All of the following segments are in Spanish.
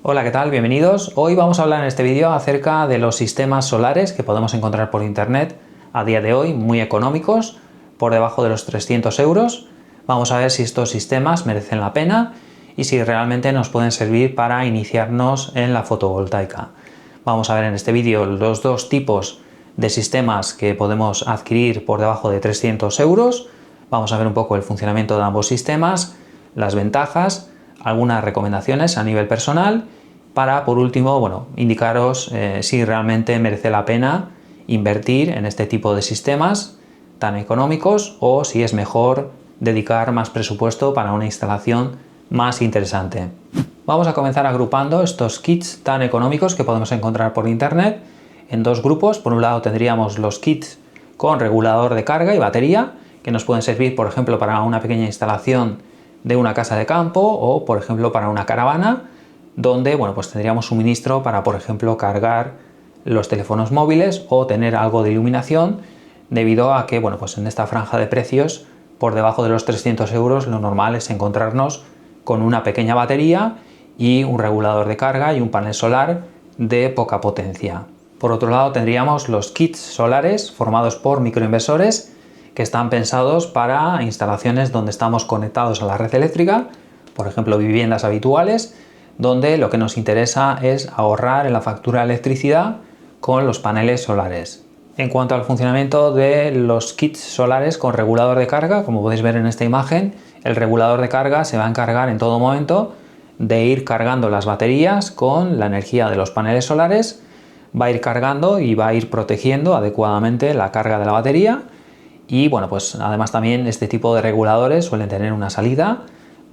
Hola, ¿qué tal? Bienvenidos. Hoy vamos a hablar en este vídeo acerca de los sistemas solares que podemos encontrar por internet a día de hoy, muy económicos, por debajo de los 300 euros. Vamos a ver si estos sistemas merecen la pena y si realmente nos pueden servir para iniciarnos en la fotovoltaica. Vamos a ver en este vídeo los dos tipos de sistemas que podemos adquirir por debajo de 300 euros. Vamos a ver un poco el funcionamiento de ambos sistemas, las ventajas, algunas recomendaciones a nivel personal para, por último, indicaros si realmente merece la pena invertir en este tipo de sistemas tan económicos o si es mejor dedicar más presupuesto para una instalación más interesante. Vamos a comenzar agrupando estos kits tan económicos que podemos encontrar por internet en dos grupos. Por un lado tendríamos los kits con regulador de carga y batería, que nos pueden servir, por ejemplo, para una pequeña instalación de una casa de campo o, por ejemplo, para una caravana, donde tendríamos suministro para, por ejemplo, cargar los teléfonos móviles o tener algo de iluminación, debido a que en esta franja de precios, por debajo de los 300 euros, lo normal es encontrarnos con una pequeña batería y un regulador de carga y un panel solar de poca potencia. Por otro lado, tendríamos los kits solares formados por microinversores que están pensados para instalaciones donde estamos conectados a la red eléctrica, por ejemplo viviendas habituales, donde lo que nos interesa es ahorrar en la factura de electricidad con los paneles solares. En cuanto al funcionamiento de los kits solares con regulador de carga, como podéis ver en esta imagen, el regulador de carga se va a encargar en todo momento de ir cargando las baterías con la energía de los paneles solares, va a ir cargando y va a ir protegiendo adecuadamente la carga de la batería. Y además también este tipo de reguladores suelen tener una salida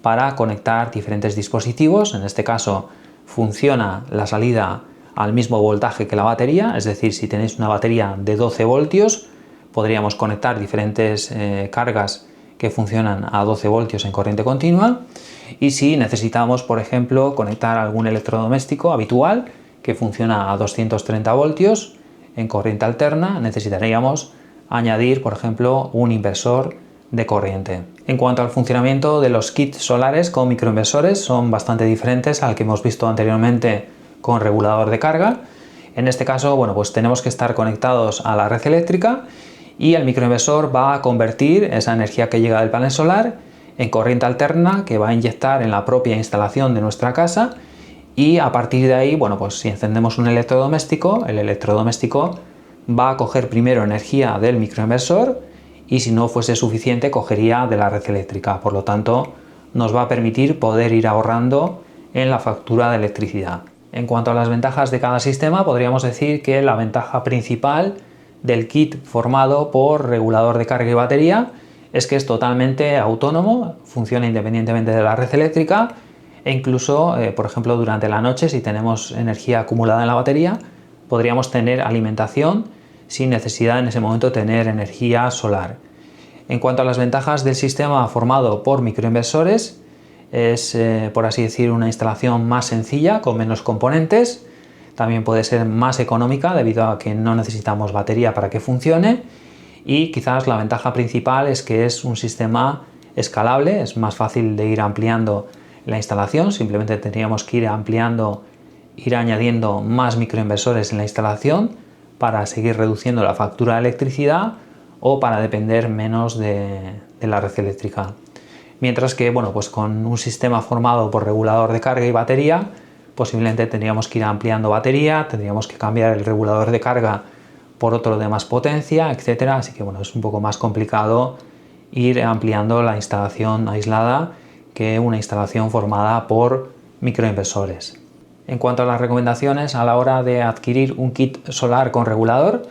para conectar diferentes dispositivos. En este caso funciona la salida al mismo voltaje que la batería, es decir, si tenéis una batería de 12 voltios podríamos conectar diferentes cargas que funcionan a 12 voltios en corriente continua, y si necesitamos, por ejemplo, conectar algún electrodoméstico habitual que funciona a 230 voltios en corriente alterna, necesitaríamos añadir, por ejemplo, un inversor de corriente. En cuanto al funcionamiento de los kits solares con microinversores, son bastante diferentes al que hemos visto anteriormente con regulador de carga. En este caso, tenemos que estar conectados a la red eléctrica y el microinversor va a convertir esa energía que llega del panel solar en corriente alterna que va a inyectar en la propia instalación de nuestra casa, y a partir de ahí, si encendemos un electrodoméstico, el electrodoméstico va a coger primero energía del microinversor y, si no fuese suficiente, cogería de la red eléctrica. Por lo tanto, nos va a permitir poder ir ahorrando en la factura de electricidad. En cuanto a las ventajas de cada sistema, podríamos decir que la ventaja principal del kit formado por regulador de carga y batería es que es totalmente autónomo, funciona independientemente de la red eléctrica, e incluso, por ejemplo, durante la noche, si tenemos energía acumulada en la batería, podríamos tener alimentación sin necesidad en ese momento de tener energía solar. En cuanto a las ventajas del sistema formado por microinversores, es, por así decir, una instalación más sencilla, con menos componentes. También puede ser más económica debido a que no necesitamos batería para que funcione, y quizás la ventaja principal es que es un sistema escalable, es más fácil de ir ampliando la instalación. Simplemente tendríamos que ir ampliando, ir añadiendo más microinversores en la instalación para seguir reduciendo la factura de electricidad o para depender menos de la red eléctrica. Mientras que con un sistema formado por regulador de carga y batería, posiblemente tendríamos que ir ampliando batería, tendríamos que cambiar el regulador de carga por otro de más potencia, etcétera. Así que es un poco más complicado ir ampliando la instalación aislada que una instalación formada por microinversores. En cuanto a las recomendaciones a la hora de adquirir un kit solar con regulador,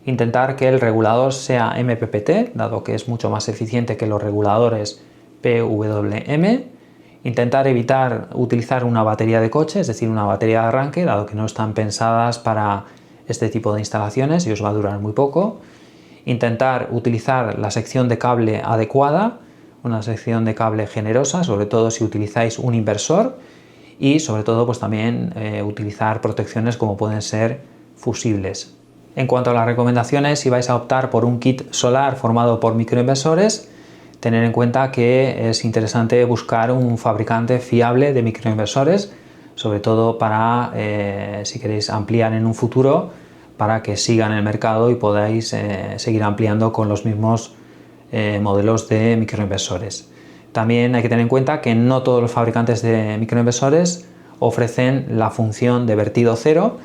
intentar que el regulador sea MPPT, dado que es mucho más eficiente que los reguladores PWM. Intentar evitar utilizar una batería de coche, es decir, una batería de arranque, dado que no están pensadas para este tipo de instalaciones y os va a durar muy poco. Intentar utilizar la sección de cable adecuada, una sección de cable generosa, sobre todo si utilizáis un inversor. Y sobre todo también utilizar protecciones como pueden ser fusibles. En cuanto a las recomendaciones, si vais a optar por un kit solar formado por microinversores, tener en cuenta que es interesante buscar un fabricante fiable de microinversores, sobre todo para si queréis ampliar en un futuro, para que sigan en el mercado y podáis seguir ampliando con los mismos modelos de microinversores. También hay que tener en cuenta que no todos los fabricantes de microinversores ofrecen la función de vertido cero,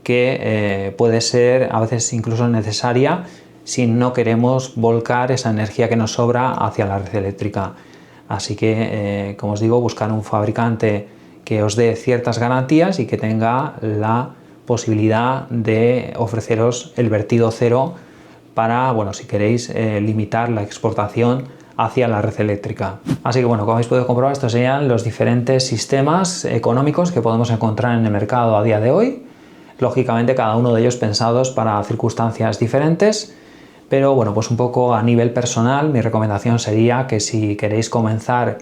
que puede ser a veces incluso necesaria si no queremos volcar esa energía que nos sobra hacia la red eléctrica. Así que, como os digo, buscar un fabricante que os dé ciertas garantías y que tenga la posibilidad de ofreceros el vertido cero para, bueno, si queréis limitar la exportación hacia la red eléctrica. Así que, bueno, como habéis podido comprobar, estos serían los diferentes sistemas económicos que podemos encontrar en el mercado a día de hoy. Lógicamente, cada uno de ellos pensados para circunstancias diferentes, pero bueno, pues un poco a nivel personal, mi recomendación sería que si queréis comenzar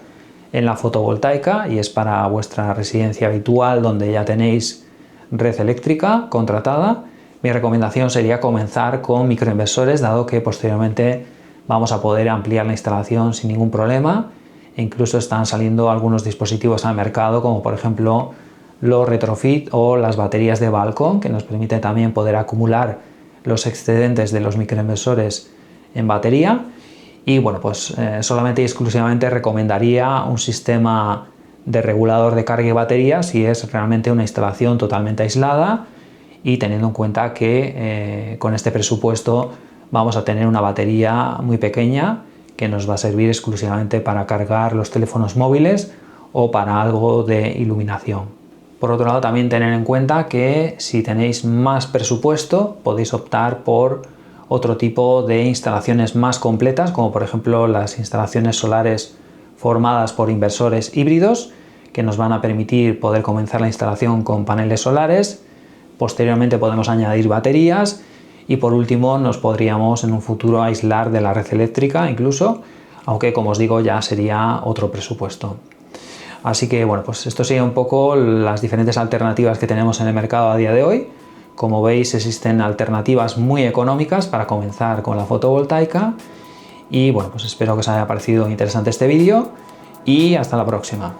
en la fotovoltaica y es para vuestra residencia habitual donde ya tenéis red eléctrica contratada, mi recomendación sería comenzar con microinversores, dado que posteriormente vamos a poder ampliar la instalación sin ningún problema. E incluso están saliendo algunos dispositivos al mercado, como por ejemplo los retrofit o las baterías de balcón, que nos permiten también poder acumular los excedentes de los microinversores en batería. Y bueno, pues solamente y exclusivamente recomendaría un sistema de regulador de carga y batería si es realmente una instalación totalmente aislada, y teniendo en cuenta que con este presupuesto vamos a tener una batería muy pequeña que nos va a servir exclusivamente para cargar los teléfonos móviles o para algo de iluminación. Por otro lado, también tener en cuenta que si tenéis más presupuesto podéis optar por otro tipo de instalaciones más completas, como por ejemplo las instalaciones solares formadas por inversores híbridos, que nos van a permitir poder comenzar la instalación con paneles solares. Posteriormente podemos añadir baterías y por último nos podríamos en un futuro aislar de la red eléctrica incluso, aunque como os digo ya sería otro presupuesto. Así que bueno, pues esto sería un poco las diferentes alternativas que tenemos en el mercado a día de hoy. Como veis, existen alternativas muy económicas para comenzar con la fotovoltaica. Y bueno, pues espero que os haya parecido interesante este vídeo y hasta la próxima.